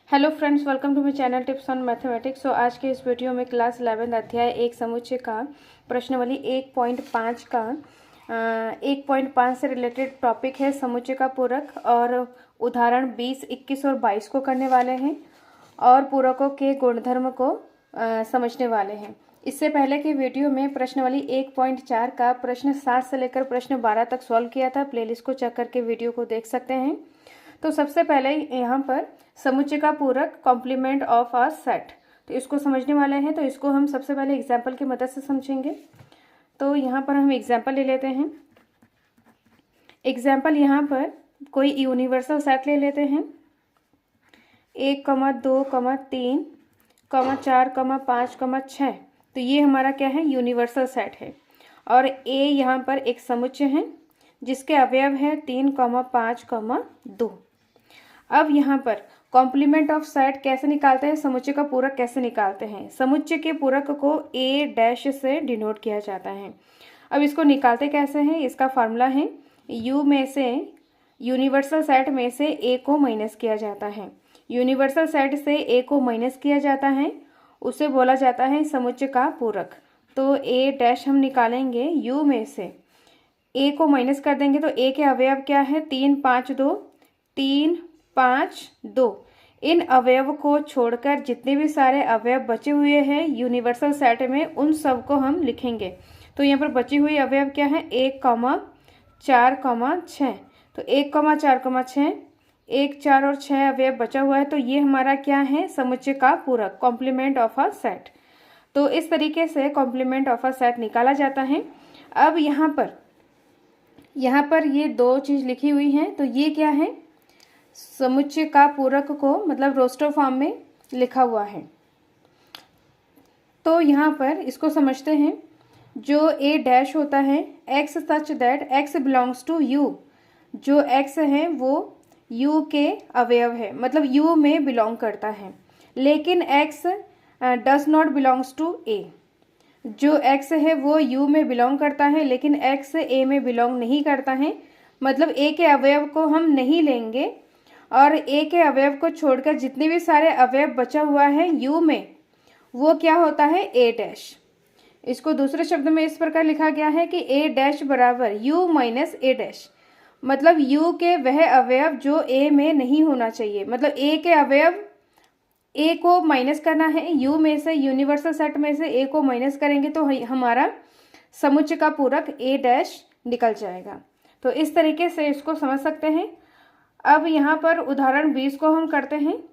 Hello friends, welcome to my channel tips on mathematics. So आज के इस video में क्लास 11 अध्याय एक समुच्चय का प्रश्नावली 1.5 का 1.5 से रिलेटेड टॉपिक है समुच्चय का पूरक, और उदाहरण 20, 21 और 22 को करने वाले हैं और पूरकों के गुणधर्म को समझने वाले हैं। इससे पहले के वीडियो में प्रश्नावली 1.4 का प्रश्न 7 से लेकर प्रश्न 12 तक सॉल्व किया था। प्लेलिस्ट को चेक करके वीडियो को देख सकते हैं। तो सबसे पहले यहाँ पर समुच्चय का पूरक कॉम्प्लीमेंट ऑफ अ सेट, तो इसको समझने वाले हैं। तो इसको हम सबसे पहले एग्जाम्पल की मदद से समझेंगे। तो यहाँ पर हम एग्जाम्पल ले लेते हैं। एग्जाम्पल यहाँ पर कोई यूनिवर्सल सेट ले लेते हैं। 1, 2, 3, 4, 5, 6। तो ये हमारा क्या है, यूनिवर्सल सेट है। और ए यहाँ पर एक समुच्चय है जिसके अवयव है 3, 5, 2। अब यहाँ पर कॉम्प्लीमेंट ऑफ सेट कैसे निकालते हैं, समुच्चय का पूरक कैसे निकालते हैं। समुच्चय के पूरक को ए डैश से डिनोट किया जाता है। अब इसको निकालते कैसे हैं, इसका फार्मूला है यू में से, यूनिवर्सल सेट में से ए को माइनस किया जाता है। यूनिवर्सल सेट से ए को माइनस किया जाता है, उसे बोला जाता है समुच्चय का पूरक। तो ए डैश हम निकालेंगे, यू में से ए को माइनस कर देंगे तो ए के अवयव क्या है, 3, 5, 2, 3, 5, 2। इन अवयव को छोड़कर जितने भी सारे अवयव बचे हुए हैं यूनिवर्सल सेट में, उन सब को हम लिखेंगे। तो यहाँ पर बची हुई अवयव क्या है, 1, 4, 6। तो 1, 4, 6, 1, 4 और 6 अवयव बचा हुआ है। तो ये हमारा क्या है, समुच्चय का पूरक, कॉम्प्लीमेंट ऑफ अ सेट। तो इस तरीके से कॉम्प्लीमेंट ऑफ अ सेट निकाला जाता है। अब यहाँ पर ये दो चीज़ लिखी हुई हैं। तो ये क्या है, समुच्चय का पूरक को मतलब रोस्टर फॉर्म में लिखा हुआ है। तो यहाँ पर इसको समझते हैं। जो ए डैश होता है, x such that x belongs to U. जो एक्स है वो यू के अवयव है, मतलब यू में बिलोंग करता है। लेकिन x does not belongs to A. जो एक्स है वो यू में बिलोंग करता है, लेकिन एक्स ए में बिलोंग नहीं करता है। मतलब ए के अवयव को हम नहीं लेंगे, और ए के अवयव को छोड़कर जितने भी सारे अवयव बचा हुआ है यू में, वो क्या होता है, ए डैश। इसको दूसरे शब्द में इस प्रकार लिखा गया है कि ए डैश बराबर यू माइनस ए डैश। मतलब यू के वह अवयव जो ए में नहीं होना चाहिए। मतलब ए के अवयव, ए को माइनस करना है यू में से, यूनिवर्सल सेट में से ए को माइनस करेंगे तो हमारा समुच्चय का पूरक ए डैश निकल जाएगा। तो इस तरीके से इसको समझ सकते हैं। अब यहाँ पर उदाहरण 20 को हम करते हैं।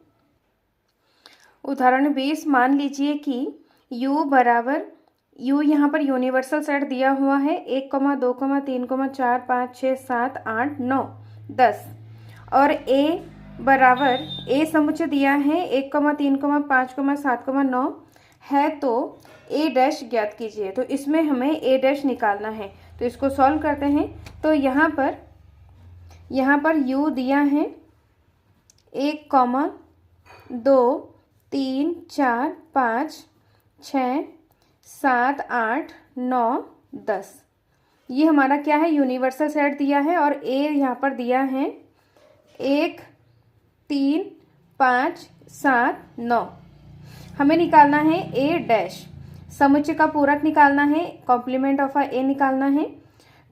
उदाहरण 20, मान लीजिए कि u बराबर, u यहाँ पर यूनिवर्सल सेट दिया हुआ है 1, 2, 3, 4, 5, 6, 7, 8, 9, 10। और a बराबर, a समुच्चय दिया है 1, 3, 5, 7, 9 है। तो a डैश ज्ञात कीजिए। तो इसमें हमें a डैश निकालना है। तो इसको सॉल्व करते हैं। तो यहाँ पर u दिया है 1, 2, 3, 4, 5, 6, 7, 8, 9, 10। ये हमारा क्या है, यूनिवर्सल सेट दिया है। और a यहाँ पर दिया है 1, 3, 5, 7, 9। हमें निकालना है a डैश, समुच्चय का पूरक निकालना है, कॉम्प्लीमेंट ऑफ a निकालना है।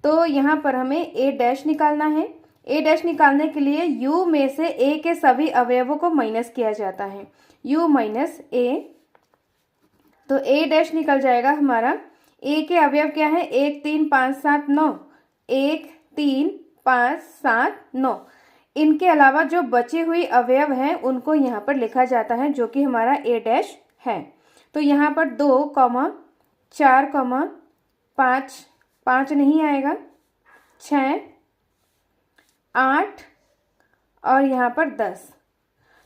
तो यहाँ पर हमें a डैश निकालना है। a डैश निकालने के लिए u में से a के सभी अवयवों को माइनस किया जाता है, u माइनस a। तो a डैश निकल जाएगा हमारा। a के अवयव क्या है, 1, 3, 5, 7, 9, 1, 3, 5, 7, 9। इनके अलावा जो बची हुई अवयव हैं उनको यहाँ पर लिखा जाता है, जो कि हमारा a डैश है। तो यहाँ पर 2, 4, 5, 5 नहीं आएगा, 6, 8 और यहाँ पर 10।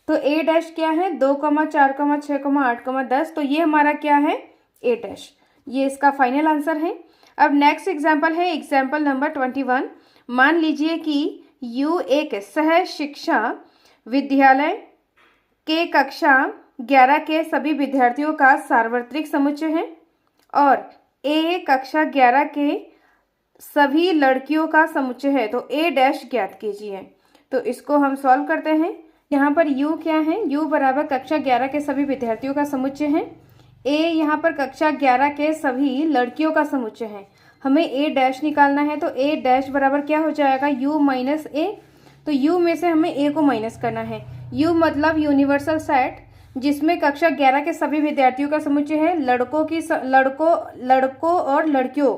तो a डैश क्या है, 2, 4, 6, 8, 10। तो ये हमारा क्या है, a डैश। ये इसका फाइनल आंसर है। अब नेक्स्ट एग्जाम्पल है एग्जाम्पल नंबर 21। मान लीजिए कि u एक सह शिक्षा विद्यालय के कक्षा 11 के सभी विद्यार्थियों का सार्वत्रिक समुच्चय है, और a कक्षा 11 के सभी लड़कियों का समुच्चय है। तो a डैश ज्ञात कीजिए। तो इसको हम सॉल्व करते हैं। यहाँ पर U क्या है, U बराबर कक्षा 11 के सभी विद्यार्थियों का समुच्चय है। A यहाँ पर कक्षा 11 के सभी लड़कियों का समुच्चय है। हमें A डैश निकालना है, तो A डैश बराबर क्या हो जाएगा, U माइनस A। तो U में से हमें A को माइनस करना है। U मतलब यूनिवर्सल सेट, जिसमें कक्षा 11 के सभी विद्यार्थियों का समुच्चय है। लड़कों और लड़कियों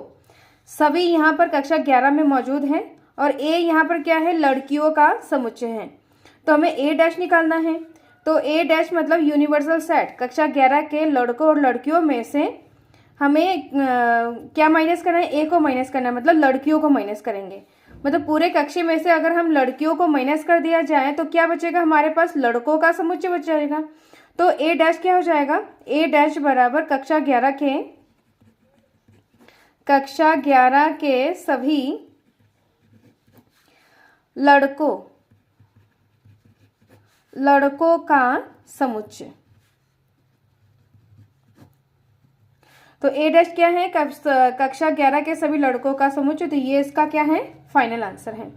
सभी यहाँ पर कक्षा 11 में मौजूद हैं। और A यहाँ पर क्या है, लड़कियों का समुच्चय है। तो हमें A डैश निकालना है। तो A डैश मतलब यूनिवर्सल सेट, कक्षा 11 के लड़कों और लड़कियों में से हमें क्या माइनस करना है, A को माइनस करना है, मतलब लड़कियों को माइनस करेंगे। मतलब पूरे कक्षा में से अगर हम लड़कियों को माइनस कर दिया जाए तो क्या बचेगा, हमारे पास लड़कों का समुच्चय बच जाएगा। तो A डैश क्या हो जाएगा, A डैश बराबर कक्षा 11 के सभी लड़कों का समुच्चय। तो A डैश क्या है, कक्षा 11 के सभी लड़कों का समुच्चय। तो ये इसका क्या है, फाइनल आंसर है।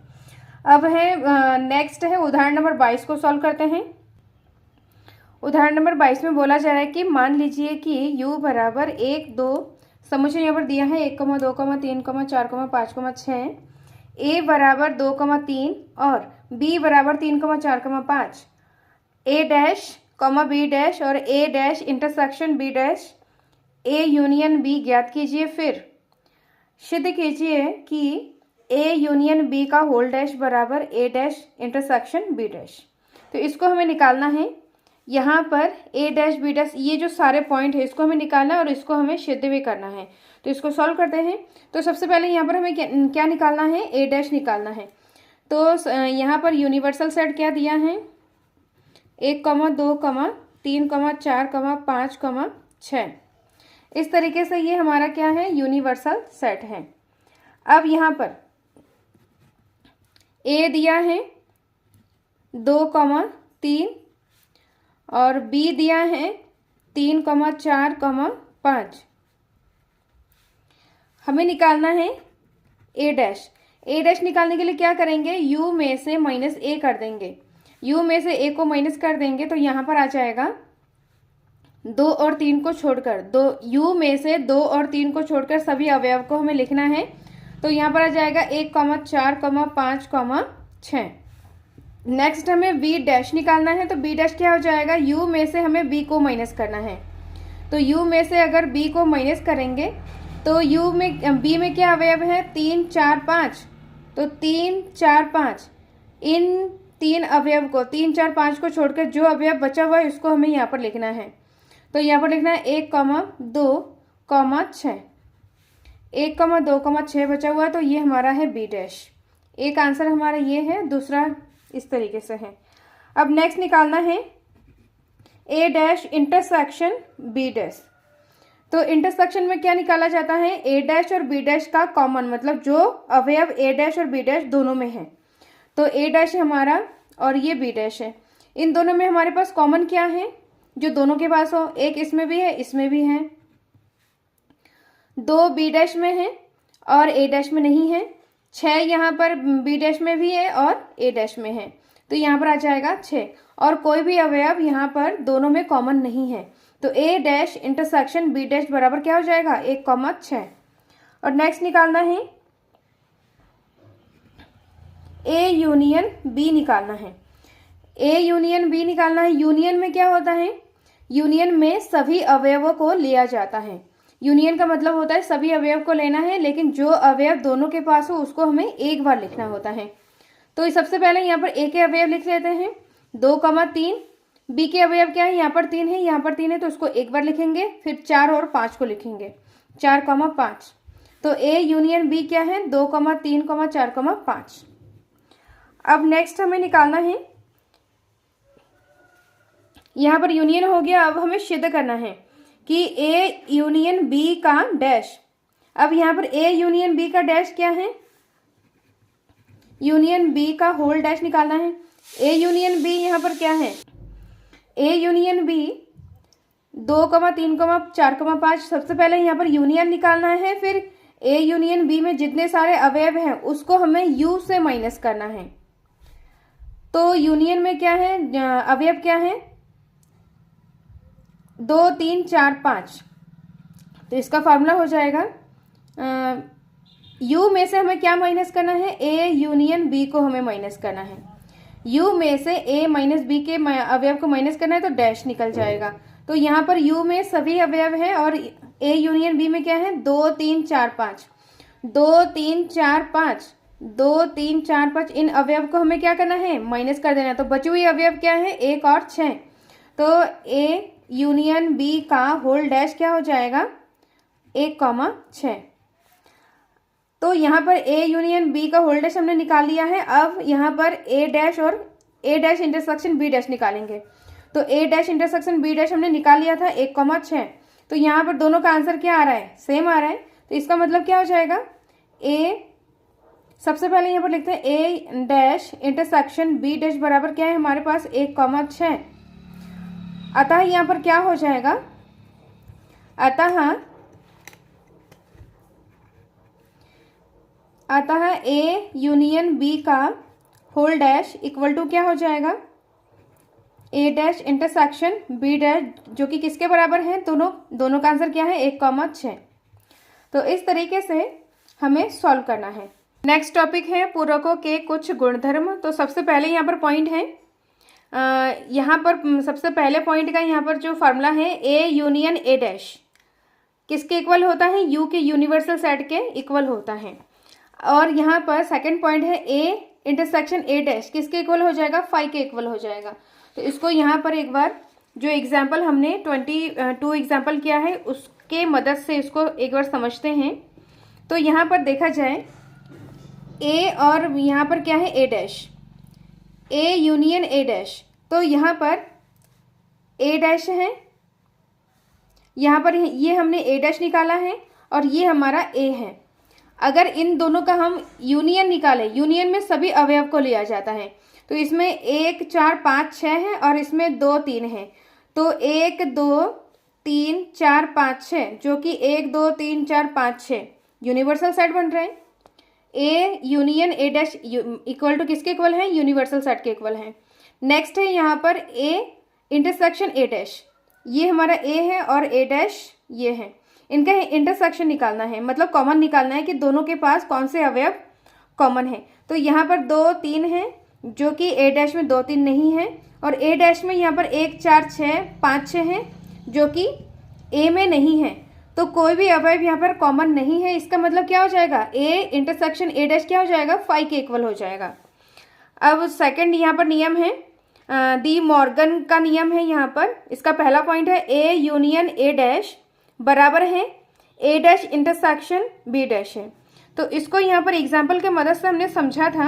अब है नेक्स्ट है उदाहरण नंबर 22 को सॉल्व करते हैं। उदाहरण नंबर 22 में बोला जा रहा है कि मान लीजिए कि U बराबर 1 2 समुच्चय यहाँ पर दिया है 1, 2, 3, 4, 5, 6। A बराबर 2, 3 और B बराबर 3, 4, 5। A डैश B डैश और A dash intersection B dash A union B ज्ञात कीजिए। फिर सिद्ध कीजिए कि A यूनियन B का होल डैश बराबर A dash intersection B dash. तो इसको हमें निकालना है। यहाँ पर A डैश B डैश, ये जो सारे पॉइंट है इसको हमें निकालना है और इसको हमें सिद्ध भी करना है। तो इसको सॉल्व करते हैं। तो सबसे पहले यहाँ पर हमें क्या निकालना है, A डैश निकालना है। तो यहाँ पर यूनिवर्सल सेट क्या दिया है, 1, 2, 3, 4, 5, 6। इस तरीके से ये हमारा क्या है, यूनिवर्सल सेट है। अब यहाँ पर A दिया है 2, 3 और B दिया है 3, 4, 5। हमें निकालना है A डैश। A डैश निकालने के लिए क्या करेंगे, U में से माइनस A कर देंगे। U में से A को माइनस कर देंगे तो यहाँ पर आ जाएगा 2 और 3 को छोड़कर, U में से 2 और 3 को छोड़कर सभी अवयव को हमें लिखना है। तो यहाँ पर आ जाएगा 1, 4, 5, 6। नेक्स्ट हमें B डैश निकालना है। तो B डैश क्या हो जाएगा, U में से हमें B को माइनस करना है। तो U में से अगर B को माइनस करेंगे तो B में क्या अवयव है, 3, 4, 5। तो 3, 4, 5, इन 3 अवयव को 3, 4, 5 को छोड़कर जो अवयव बचा हुआ है उसको हमें यहाँ पर लिखना है। तो यहाँ पर लिखना है 1, 2, 6। 1, 2, 6 बचा हुआ है। तो ये हमारा है B डैश। एक आंसर हमारा ये है, दूसरा इस तरीके से है। अब नेक्स्ट निकालना है A dash intersection B dash. तो इंटरसेक्शन में क्या निकाला जाता है, A डैश और B डैश का कॉमन, मतलब जो अवयव A डैश और B डैश दोनों में है। तो A डैश हमारा और ये B डैश है, इन दोनों में हमारे पास कॉमन क्या है, जो दोनों के पास हो। एक इसमें भी है, इसमें भी है। 2 B डैश में है और A डैश में नहीं है। 6 यहाँ पर B डैश में भी है और A डैश में है। तो यहाँ पर आ जाएगा 6। और कोई भी अवयव यहाँ पर दोनों में कॉमन नहीं है। तो A dash intersection B dash बराबर क्या हो जाएगा, 1, 6। और नेक्स्ट निकालना है A यूनियन B निकालना है। A यूनियन B निकालना है। यूनियन में क्या होता है, यूनियन में सभी अवयवों को लिया जाता है। यूनियन का मतलब होता है सभी अवयव को लेना है, लेकिन जो अवयव दोनों के पास हो उसको हमें एक बार लिखना होता है। तो सबसे पहले यहाँ पर A के अवयव लिख लेते हैं, 2, 3। B के अवयव क्या है, यहाँ पर 3 है, यहाँ पर 3 है, तो उसको एक बार लिखेंगे। फिर 4 और 5 को लिखेंगे, 4, 5। तो A यूनियन B क्या है, 2, 3, 4, 5। अब नेक्स्ट हमें निकालना है, यहाँ पर यूनियन हो गया। अब हमें सिद्ध करना है कि A यूनियन B का डैश। अब यहाँ पर A यूनियन B का डैश क्या है, यूनियन B का होल डैश निकालना है। A यूनियन B यहाँ पर क्या है, A यूनियन B 2, 3, 4, 5। सबसे पहले यहाँ पर यूनियन निकालना है, फिर A यूनियन B में जितने सारे अवयव हैं उसको हमें U से माइनस करना है। तो यूनियन में क्या है, अवयव क्या है, 2 3 4 5। तो इसका फॉर्मूला हो जाएगा, यू में से हमें क्या माइनस करना है, ए यूनियन बी को हमें माइनस करना है। यू में से ए माइनस बी के अवयव को माइनस करना है तो डैश निकल जाएगा। तो यहाँ पर यू में सभी अवयव है और ए यूनियन बी में क्या है, 2 3 4 5, 2 3 4 5, 2 3 4 5। इन अवयव को हमें क्या करना है, माइनस कर देना है। तो बची हुई अवयव क्या है, 1 और 6। तो ए यूनियन बी का होल डैश क्या हो जाएगा, 1,6। तो यहाँ पर ए यूनियन बी का होल डैश हमने निकाल लिया है। अब यहाँ पर ए डैश और ए डैश इंटरसेक्शन बी डैश निकालेंगे। तो ए डैश इंटरसेक्शन बी डैश हमने निकाल लिया था, 1,6। तो यहाँ पर दोनों का आंसर क्या आ रहा है, सेम आ रहा है। तो इसका मतलब क्या हो जाएगा, ए, सबसे पहले यहाँ पर लिखते हैं ए डैश इंटरसेक्शन बी डैश बराबर क्या है हमारे पास, 1,6। अतः यहाँ पर क्या हो जाएगा, अतः ए यूनियन बी का होल डैश इक्वल टू क्या हो जाएगा, ए डैश इंटरसेक्शन बी डैश, जो कि किसके बराबर है, दोनों का आंसर क्या है, 1,6। तो इस तरीके से हमें सॉल्व करना है। नेक्स्ट टॉपिक है पूरकों के कुछ गुणधर्म। तो सबसे पहले यहाँ पर पॉइंट है, यहाँ पर सबसे पहले पॉइंट का यहाँ पर जो फॉर्मूला है, ए यूनियन ए डैश किसके इक्वल होता है, यू के यूनिवर्सल सेट के इक्वल होता है। और यहाँ पर सेकंड पॉइंट है, ए इंटरसेक्शन ए डैश किसके इक्वल हो जाएगा, 5 के इक्वल हो जाएगा। तो इसको यहाँ पर एक बार जो एग्जाम्पल हमने 22 एग्जाम्पल किया है उसके मदद से इसको एक बार समझते हैं। तो यहाँ पर देखा जाए, ए और यहाँ पर क्या है, A dash, A union A dash. तो यहाँ पर ए डैश है, यहाँ पर ये हमने ए डैश निकाला है और ये हमारा ए है। अगर इन दोनों का हम यूनियन निकालें, यूनियन में सभी अवयव को लिया जाता है। तो इसमें 1 4 5 6 है और इसमें 2 3 है। तो 1 2 3 4 5 6, जो कि 1 2 3 4 5 6 यूनिवर्सल सेट बन रहे हैं। A union A dash equal to किसके इक्वल है, यूनिवर्सल सेट के इक्वल है। नेक्स्ट है यहाँ पर ए इंटरसेक्शन ए डैश, ये हमारा ए है और ए डैश ये है। इनका इंटरसेक्शन निकालना है, मतलब कॉमन निकालना है कि दोनों के पास कौन से अवयव कॉमन है। तो यहाँ पर 2 3 है, जो कि ए डैश में 2 3 नहीं है, और ए डैश में यहाँ पर 1 4 6 5 6 है, जो कि ए में नहीं है। तो कोई भी अवयव यहाँ पर कॉमन नहीं है। इसका मतलब क्या हो जाएगा, ए इंटरसेक्शन ए डैश क्या हो जाएगा, 5 के इक्वल हो जाएगा। अब सेकंड यहाँ पर नियम है, डी मॉर्गन का नियम है। यहाँ पर इसका पहला पॉइंट है, ए यूनियन ए डैश बराबर है A dash intersection B dash है। तो इसको यहाँ पर एग्जाम्पल के मदद से हमने समझा था।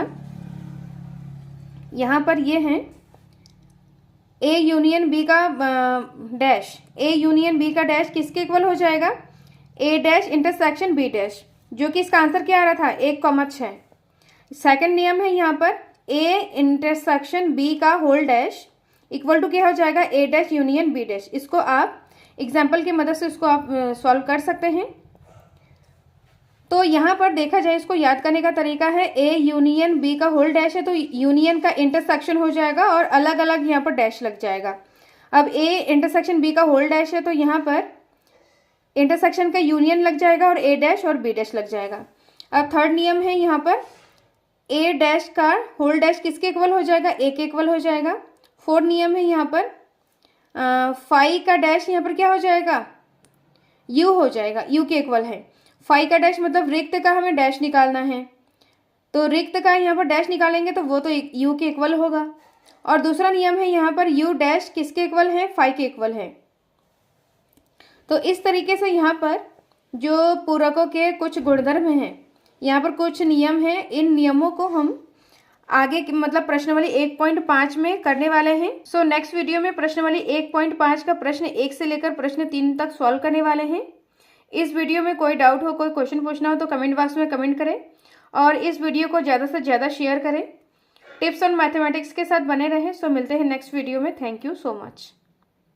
यहाँ पर ये है ए यूनियन बी का डैश, ए यूनियन बी का डैश किसके इक्वल हो जाएगा, ए डैश इंटरसेक्शन बी डैश, जो कि इसका आंसर क्या आ रहा था, 1,6। सेकंड नियम है यहाँ पर, ए इंटरसेक्शन बी का होल डैश इक्वल टू क्या हो जाएगा, ए डैश यूनियन बी डैश। इसको आप एग्जाम्पल की मदद से इसको आप सॉल्व कर सकते हैं। तो यहाँ पर देखा जाए, इसको याद करने का तरीका है, ए यूनियन बी का होल डैश है तो यूनियन का इंटरसेक्शन हो जाएगा और अलग अलग यहाँ पर डैश लग जाएगा। अब ए इंटरसेक्शन बी का होल डैश है तो यहाँ पर इंटरसेक्शन का यूनियन लग जाएगा और ए डैश और बी डैश लग जाएगा। अब थर्ड नियम है यहाँ पर, ए डैश का होल डैश किसके इक्वल हो जाएगा, ए के इक्वल हो जाएगा। फोर्थ नियम है यहाँ पर, फाई का डैश यहाँ पर क्या हो जाएगा, यू हो जाएगा, यू के इक्वल है। फाई का डैश मतलब रिक्त का हमें डैश निकालना है, तो रिक्त का यहाँ पर डैश निकालेंगे तो वो तो यू के इक्वल होगा। और दूसरा नियम है यहाँ पर, यू डैश किसके इक्वल है, फाई के इक्वल है। तो इस तरीके से यहाँ पर जो पूरकों के कुछ गुणधर्म हैं, यहाँ पर कुछ नियम हैं, इन नियमों को हम आगे मतलब प्रश्नवाली 1.5 में करने वाले हैं। सो नेक्स्ट वीडियो में प्रश्नवाली 1.5 का प्रश्न 1 से लेकर प्रश्न 3 तक सॉल्व करने वाले हैं। इस वीडियो में कोई डाउट हो, कोई क्वेश्चन पूछना हो तो कमेंट बॉक्स में कमेंट करें और इस वीडियो को ज़्यादा से ज़्यादा शेयर करें। टिप्स ऑन मैथमेटिक्स के साथ बने रहें। सो मिलते हैं नेक्स्ट वीडियो में। Thank you so much.